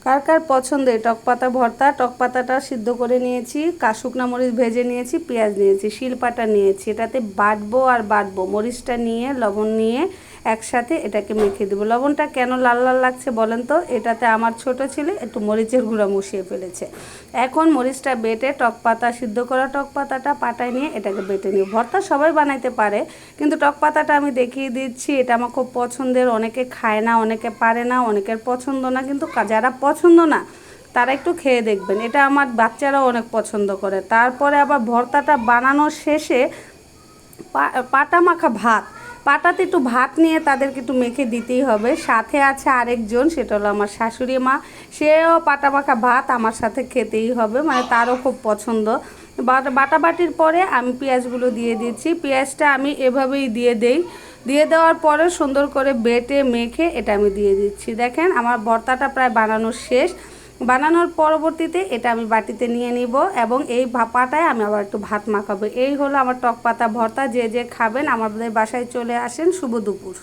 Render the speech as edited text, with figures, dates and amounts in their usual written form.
কার কার পছন্দ এই টক পাতা ভর্তা? টক পাতাটা সিদ্ধ করে নিয়েছি, শুকনা মরিচ ভেজে নিয়েছি, পেঁয়াজ নিয়েছি, শিলপাটা নিয়েছি। এটাতে বাটবো আর বাটবো, মরিচটা নিয়ে লবণ নিয়ে একসাথে এটাকে মেখে দেবো। লবণটা কেন লাল লাল লাগছে বলেন তো? এটাতে আমার ছোট ছেলে একটু মরিচের গুঁড়া মিশিয়ে ফেলেছে। এখন মরিচটা বেটে টক পাতা, সিদ্ধ করা টক পাতাটা পাটায় নিয়ে এটাকে বেটে নিই। ভর্তা সবাই বানাইতে পারে, কিন্তু টক পাতাটা আমি দেখিয়ে দিচ্ছি। এটা আমার খুব পছন্দের, অনেকে খায় না, অনেকে পারে না, অনেকের পছন্দ না, কিন্তু যারা পছন্দ না তারা একটু খেয়ে দেখবেন। এটা আমার বাচ্চারাও অনেক পছন্দ করে। তারপরে আবার ভর্তাটা বানানোর শেষে পাটা মাখা ভাত, পাটাতে একটু ভাত নিয়ে তাদেরকে একটু মেখে দিতেই হবে। সাথে আছে আরেকজন, সেটা হলো আমার শাশুড়ি মা, সেও পাটা মাখা ভাত আমার সাথে খেতেই হবে, মানে তারও খুব পছন্দ। বাটাবাটির পরে আমি পেঁয়াজগুলো দিয়ে দিচ্ছি। পেঁয়াজটা আমি এভাবেই দিয়ে দেই। দিয়ে দেওয়ার পরে সুন্দর করে বেটে মেখে এটা আমি দিয়ে দিচ্ছি। দেখেন আমার ভর্তাটা প্রায় বানানো শেষ। বানানোর পরবর্তীতে এটা আমি বাটিতে নিয়ে নিব এবং এই পাটায় আমি আবার একটু ভাত মাখাবো। এই হলো আমার টক পাতা ভর্তা। যে যে খাবেন আমাদের বাসায় চলে আসেন। শুভ দুপুর।